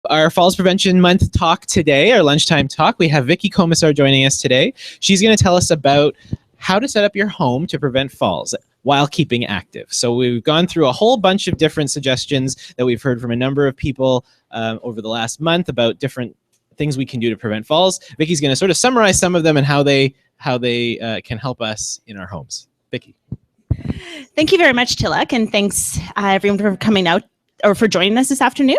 Our Falls Prevention Month talk today, our lunchtime talk, we have Vicki Komisar joining us today. She's going to tell us about how to set up your home to prevent falls while keeping active. So we've gone through a whole bunch of different suggestions that we've heard from a number of people over the last month about different things we can do to prevent falls. Vicki's going to sort of summarize some of them and how they can help us in our homes. Vicki. Thank you very much, Tilak, and thanks everyone for coming out or for joining us this afternoon.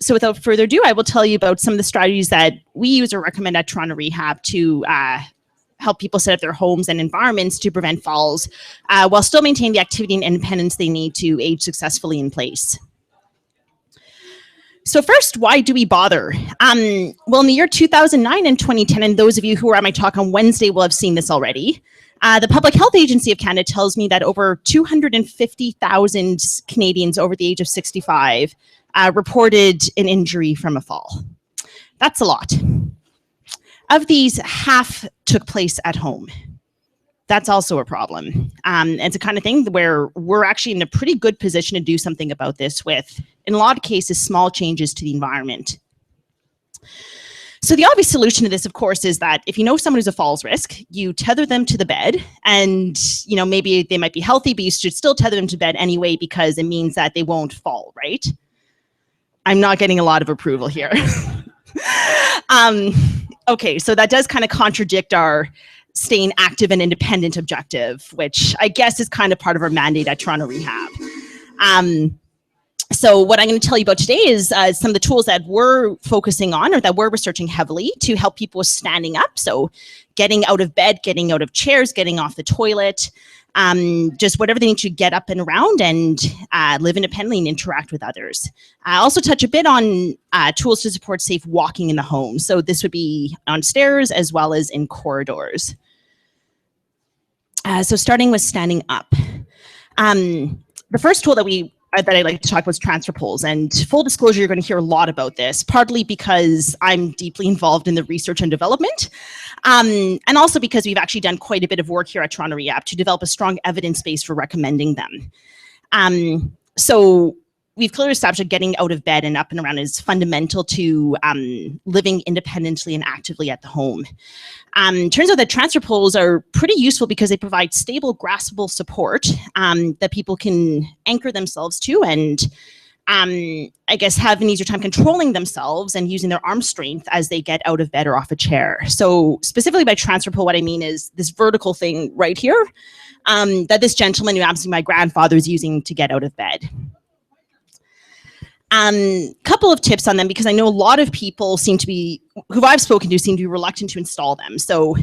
So without further ado, I will tell you about some of the strategies that we use or recommend at Toronto Rehab to help people set up their homes and environments to prevent falls while still maintaining the activity and independence they need to age successfully in place. So first, why do we bother? Well, in the year 2009 and 2010, and those of you who were at my talk on Wednesday will have seen this already, the Public Health Agency of Canada tells me that over 250,000 Canadians over the age of 65 reported an injury from a fall. That's a lot. Of these, half took place at home. That's also a problem. It's a kind of thing where we're actually in a pretty good position to do something about this with, in a lot of cases, small changes to the environment. So the obvious solution to this, of course, is that if you know someone who's a falls risk, you tether them to the bed, and maybe they might be healthy, but you should still tether them to bed anyway because it means that they won't fall, right? I'm not getting a lot of approval here. Okay, so that does kind of contradict our staying active and independent objective, which I guess is kind of part of our mandate at Toronto Rehab. So what I'm going to tell you about today is some of the tools that we're focusing on or that we're researching heavily to help people with standing up. So getting out of bed, getting out of chairs, getting off the toilet, just whatever they need to get up and around and live independently and interact with others. I also touch a bit on tools to support safe walking in the home. So this would be on stairs as well as in corridors. So starting with standing up. The first tool that I like to talk about is transfer poles. And full disclosure, you're going to hear a lot about this, partly because I'm deeply involved in the research and development, and also because we've actually done quite a bit of work here at Toronto Rehab to develop a strong evidence base for recommending them. So we've clearly established that getting out of bed and up and around is fundamental to living independently and actively at the home. Turns out that transfer poles are pretty useful because they provide stable, graspable support that people can anchor themselves to and I guess have an easier time controlling themselves and using their arm strength as they get out of bed or off a chair. So specifically by transfer pole, what I mean is this vertical thing right here that this gentleman who happens to be my grandfather is using to get out of bed. Couple of tips on them because I know a lot of people who I've spoken to seem to be reluctant to install them. So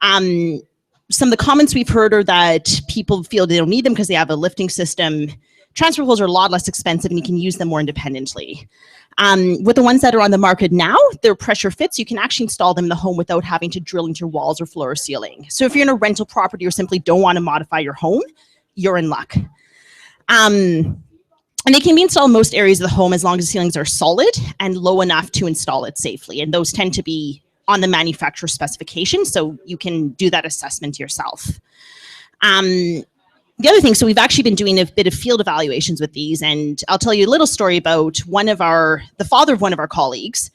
some of the comments we've heard are that people feel they don't need them because they have a lifting system. Transfer poles are a lot less expensive and you can use them more independently. With the ones that are on the market now, they're pressure fits. You can actually install them in the home without having to drill into walls or floor or ceiling. So if you're in a rental property or simply don't want to modify your home, you're in luck. And they can be installed in most areas of the home as long as the ceilings are solid and low enough to install it safely. And those tend to be on the manufacturer's specification, so you can do that assessment yourself. The other thing, so we've actually been doing a bit of field evaluations with these, and I'll tell you a little story about the father of one of our colleagues.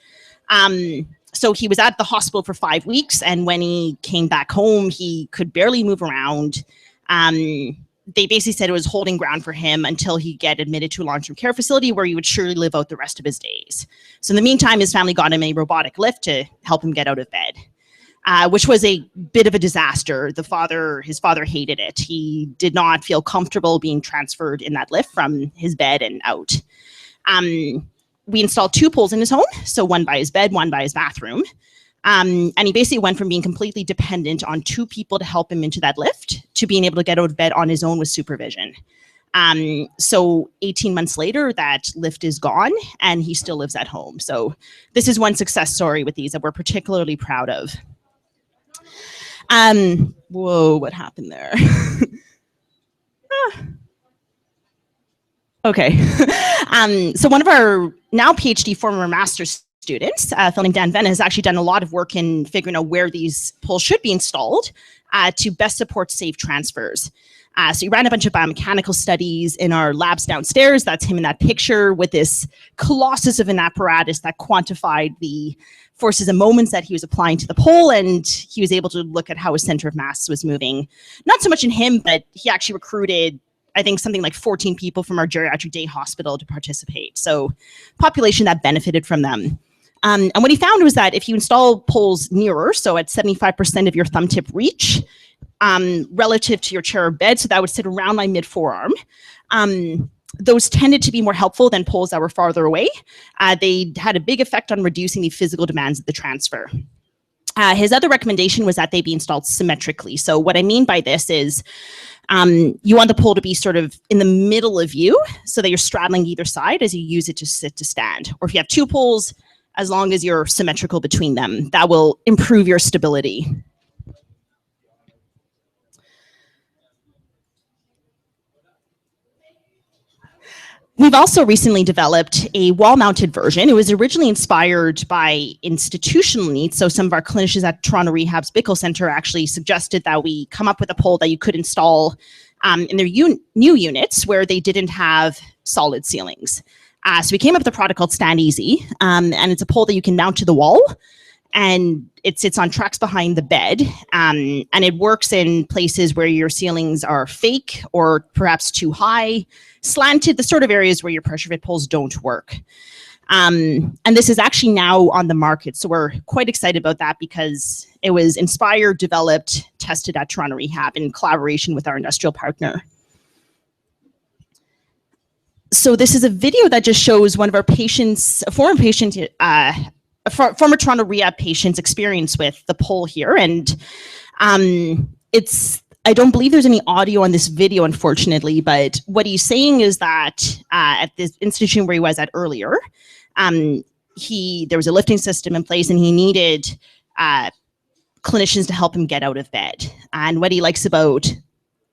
So he was at the hospital for 5 weeks, and when he came back home, he could barely move around. They basically said it was holding ground for him until he get admitted to a long-term care facility where he would surely live out the rest of his days. So in the meantime, his family got him a robotic lift to help him get out of bed, which was a bit of a disaster. His father hated it. He did not feel comfortable being transferred in that lift from his bed and out. We installed 2 poles in his home, so one by his bed, one by his bathroom. And he basically went from being completely dependent on 2 people to help him into that lift to being able to get out of bed on his own with supervision. So 18 months later, that lift is gone and he still lives at home. So this is one success story with these that we're particularly proud of. Whoa, what happened there? Okay. So one of our now PhD, former master's students, a fellow named Dan Venn, has actually done a lot of work in figuring out where these poles should be installed to best support safe transfers. So he ran a bunch of biomechanical studies in our labs downstairs. That's him in that picture with this colossus of an apparatus that quantified the forces and moments that he was applying to the pole, and he was able to look at how his center of mass was moving. Not so much in him, but he actually recruited, I think, something like 14 people from our geriatric day hospital to participate. So population that benefited from them. And what he found was that if you install poles nearer, so at 75% of your thumb tip reach, relative to your chair or bed, so that would sit around my mid forearm, those tended to be more helpful than poles that were farther away. They had a big effect on reducing the physical demands of the transfer. His other recommendation was that they be installed symmetrically. So what I mean by this is you want the pole to be sort of in the middle of you so that you're straddling either side as you use it to sit to stand. Or if you have two poles, as long as you're symmetrical between them, that will improve your stability. We've also recently developed a wall-mounted version. It was originally inspired by institutional needs. So some of our clinicians at Toronto Rehab's Bickle Center actually suggested that we come up with a pole that you could install in their new units where they didn't have solid ceilings. So we came up with a product called Stand Easy, and it's a pole that you can mount to the wall, and it sits on tracks behind the bed, and it works in places where your ceilings are fake or perhaps too high, slanted, the sort of areas where your pressure fit poles don't work. And this is actually now on the market, so we're quite excited about that because it was inspired, developed, tested at Toronto Rehab in collaboration with our industrial partner. So this is a video that just shows one of our patients, a former patient, former Toronto Rehab patient's experience with the pole here. And I don't believe there's any audio on this video, unfortunately, but what he's saying is that at this institution where he was at earlier, there was a lifting system in place and he needed clinicians to help him get out of bed. And what he likes about,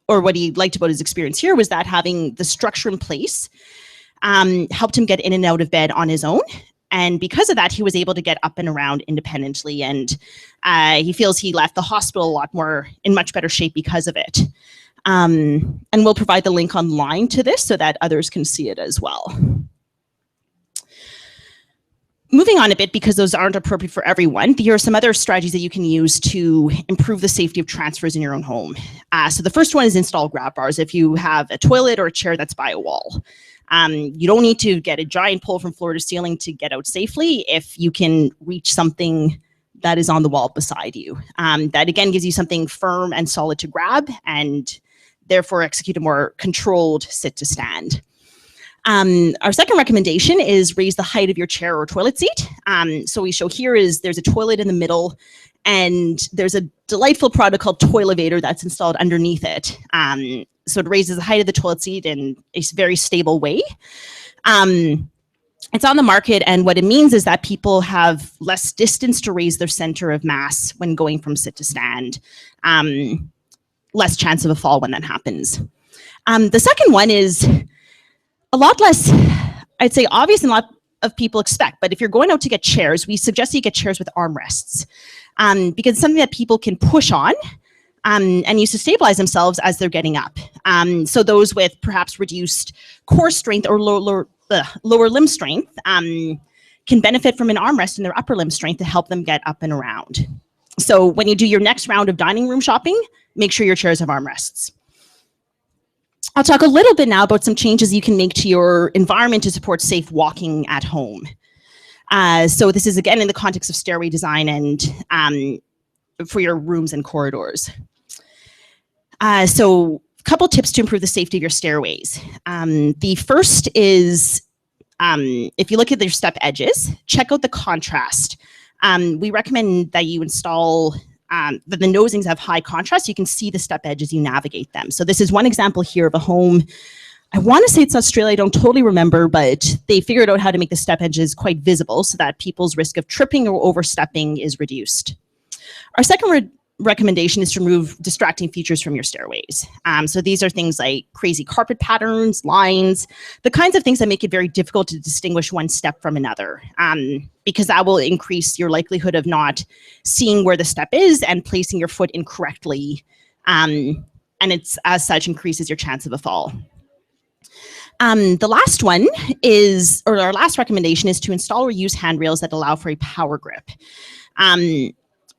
or what he liked about his experience here was that having the structure in place helped him get in and out of bed on his own. And because of that, he was able to get up and around independently. And he feels he left the hospital a lot more in much better shape because of it. And we'll provide the link online to this so that others can see it as well. Moving on a bit, because those aren't appropriate for everyone, here are some other strategies that you can use to improve the safety of transfers in your own home. So the first one is install grab bars if you have a toilet or a chair that's by a wall. You don't need to get a giant pole from floor to ceiling to get out safely if you can reach something that is on the wall beside you. That again gives you something firm and solid to grab and therefore execute a more controlled sit to stand. Our second recommendation is raise the height of your chair or toilet seat. So we show here is there's a toilet in the middle and there's a delightful product called Toilevator that's installed underneath it. So it raises the height of the toilet seat in a very stable way. It's on the market, and what it means is that people have less distance to raise their center of mass when going from sit to stand. Less chance of a fall when that happens. The second one is a lot less, I'd say, obvious than a lot of people expect. But if you're going out to get chairs, we suggest you get chairs with armrests because it's something that people can push on and use to stabilize themselves as they're getting up. So those with perhaps reduced core strength or lower limb strength can benefit from an armrest in their upper limb strength to help them get up and around. So when you do your next round of dining room shopping, make sure your chairs have armrests. I'll talk a little bit now about some changes you can make to your environment to support safe walking at home. So this is again in the context of stairway design and for your rooms and corridors. So a couple tips to improve the safety of your stairways. The first is if you look at their step edges, check out the contrast. We recommend that you install that the nosings have high contrast. You can see the step edge as you navigate them. So this is one example here of a home. I want to say it's Australia, I don't totally remember, but they figured out how to make the step edges quite visible so that people's risk of tripping or overstepping is reduced. Our second recommendation is to remove distracting features from your stairways. So these are things like crazy carpet patterns, lines, the kinds of things that make it very difficult to distinguish one step from another, because that will increase your likelihood of not seeing where the step is and placing your foot incorrectly, and it's as such increases your chance of a fall. The last one is, or our last recommendation is to install or use handrails that allow for a power grip.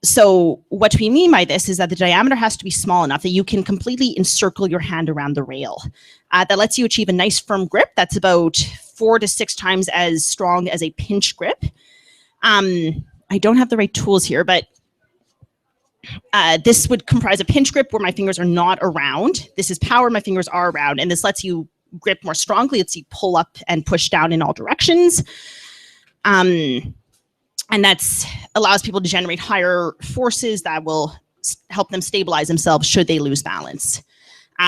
So what we mean by this is that the diameter has to be small enough that you can completely encircle your hand around the rail. That lets you achieve a nice firm grip that's about 4 to 6 times as strong as a pinch grip. I don't have the right tools here, but this would comprise a pinch grip where my fingers are not around. This is power, my fingers are around, and this lets you grip more strongly. Lets you pull up and push down in all directions. And that's allows people to generate higher forces that will help them stabilize themselves should they lose balance.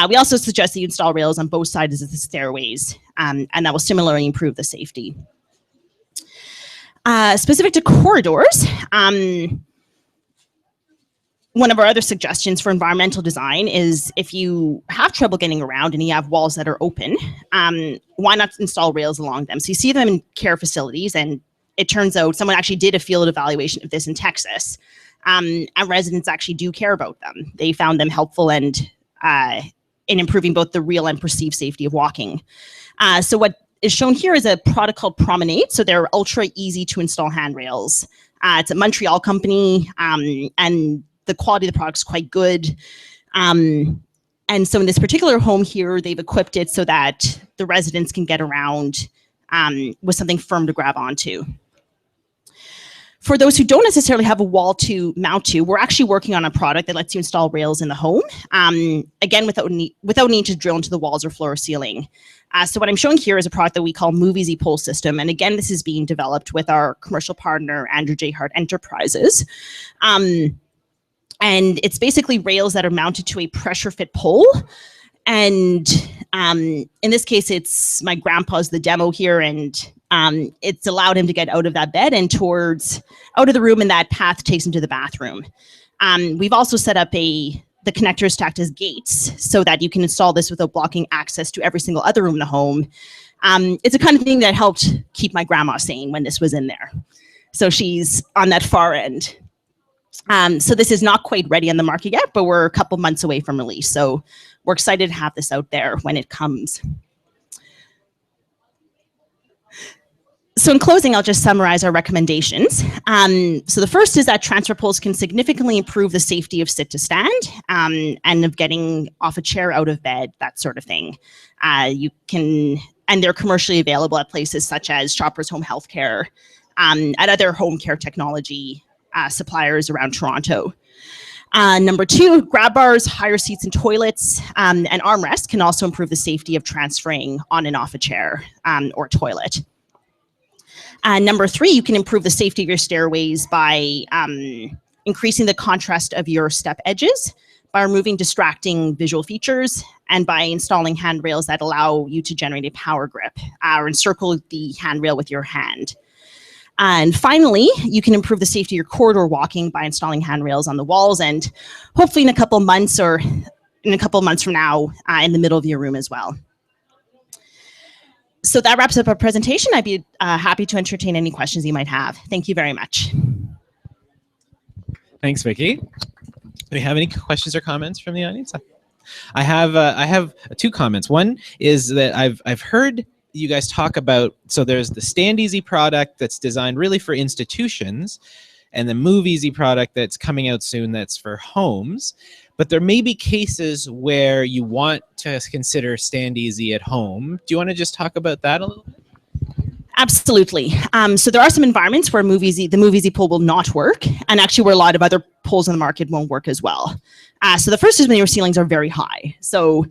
We also suggest that you install rails on both sides of the stairways, and that will similarly improve the safety. Specific to corridors, one of our other suggestions for environmental design is if you have trouble getting around and you have walls that are open, why not install rails along them? So you see them in care facilities, and it turns out someone actually did a field evaluation of this in Texas, and residents actually do care about them. They found them helpful and in improving both the real and perceived safety of walking. So what is shown here is a product called Promenade. So they're ultra easy to install handrails. It's a Montreal company, and the quality of the product is quite good. And so in this particular home here, they've equipped it so that the residents can get around with something firm to grab onto. For those who don't necessarily have a wall to mount to, we're actually working on a product that lets you install rails in the home, again, without need to drill into the walls or floor or ceiling. So what I'm showing here is a product that we call MovieZ Pole system. And again, this is being developed with our commercial partner, Andrew J. Hart Enterprises. And it's basically rails that are mounted to a pressure fit pole. And in this case, it's my grandpa's the demo here, and it's allowed him to get out of that bed and out of the room, and that path takes him to the bathroom. We've also set up the connectors stacked as gates so that you can install this without blocking access to every single other room in the home. It's the kind of thing that helped keep my grandma sane when this was in there. So she's on that far end. So this is not quite ready on the market yet, but we're a couple months away from release. So we're excited to have this out there when it comes. So in closing, I'll just summarize our recommendations. So the first is that transfer poles can significantly improve the safety of sit to stand, and of getting off a chair, out of bed, that sort of thing. And they're commercially available at places such as Shoppers Home Healthcare, at other home care technology suppliers around Toronto. Number 2, grab bars, higher seats and toilets, and armrests can also improve the safety of transferring on and off a chair or toilet. Number 3, you can improve the safety of your stairways by increasing the contrast of your step edges, by removing distracting visual features, and by installing handrails that allow you to generate a power grip or encircle the handrail with your hand. And finally, you can improve the safety of your corridor walking by installing handrails on the walls, and hopefully in a couple months or in a couple of months from now, in the middle of your room as well. So that wraps up our presentation. I'd be happy to entertain any questions you might have. Thank you very much. Thanks, Vicki. Do we have any questions or comments from the audience? I have 2 comments. One is that I've heard you guys talk about, so there's the Stand Easy product that's designed really for institutions, and the MovieZ product that's coming out soon that's for homes. But there may be cases where you want to consider Stand Easy at home. Do you want to just talk about that a little bit? Absolutely. So there are some environments where the MovieZ Pole will not work, and actually where a lot of other poles in the market won't work as well. So the first is when your ceilings are very high. So,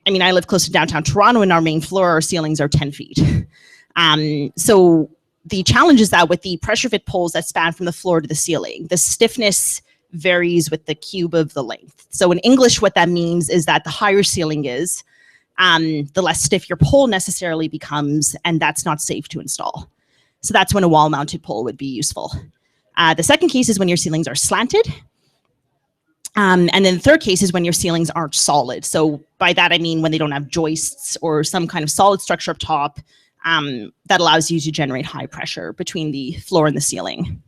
I mean, I live close to downtown Toronto, and our main floor, our ceilings are 10 feet. So the challenge is that with the pressure fit poles that span from the floor to the ceiling, the stiffness varies with the cube of the length. So in English, what that means is that the higher ceiling is, the less stiff your pole necessarily becomes, and that's not safe to install. So that's when a wall-mounted pole would be useful. The second case is when your ceilings are slanted. And then the third case is when your ceilings aren't solid. So by that, I mean when they don't have joists or some kind of solid structure up top that allows you to generate high pressure between the floor and the ceiling.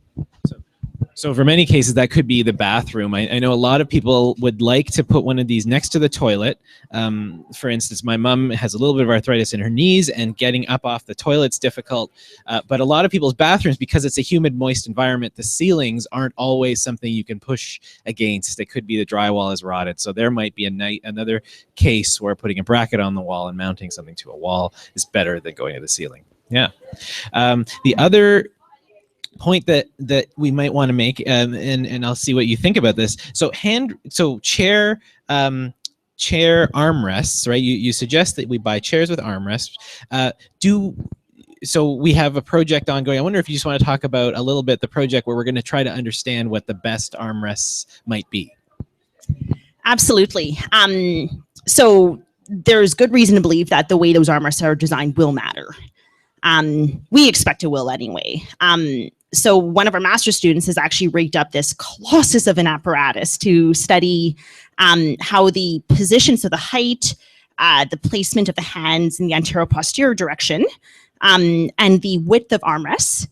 So for many cases, that could be the bathroom. I know a lot of people would like to put one of these next to the toilet. For instance, my mom has a little bit of arthritis in her knees, and getting up off the toilet's difficult. But a lot of people's bathrooms, because it's a humid, moist environment, the ceilings aren't always something you can push against. It could be the drywall is rotted. So there might be another case where putting a bracket on the wall and mounting something to a wall is better than going to the ceiling. Yeah. The other point that we might want to make, and I'll see what you think about this. So chair armrests, right? You suggest that we buy chairs with armrests. So we have a project ongoing. I wonder if you just want to talk about a little bit the project where we're going to try to understand what the best armrests might be. Absolutely. So there's good reason to believe that the way those armrests are designed will matter. We expect it will anyway. So one of our master's students has actually rigged up this colossus of an apparatus to study how the position, so the height, the placement of the hands in the anteroposterior direction, and the width of armrests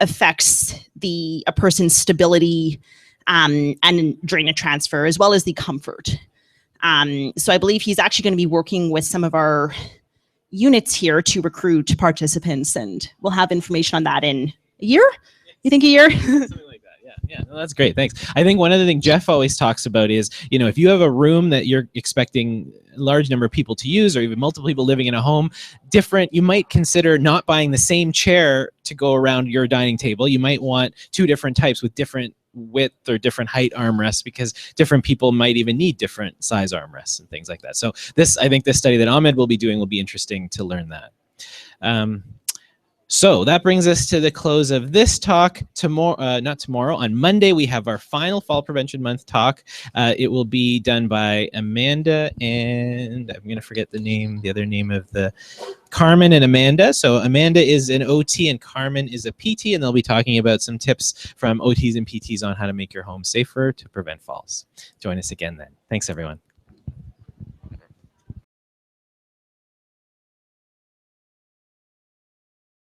affects a person's stability and drainage transfer, as well as the comfort. So I believe he's actually going to be working with some of our units here to recruit participants, and we'll have information on that in a year. You think a year? Something like that. Yeah, no, that's great. Thanks. I think one of the things Jeff always talks about is, if you have a room that you're expecting a large number of people to use, or even multiple people living in a home, you might consider not buying the same chair to go around your dining table. You might want two different types with different width or different height armrests, because different people might even need different size armrests and things like that. So I think this study that Ahmed will be doing will be interesting to learn that. So that brings us to the close of this talk. Not tomorrow, on Monday, we have our final Fall Prevention Month talk. It will be done by Amanda and I'm going to forget the other name of the Carmen and Amanda. So Amanda is an OT and Carmen is a PT, and they'll be talking about some tips from OTs and PTs on how to make your home safer to prevent falls. Join us again then. Thanks, everyone.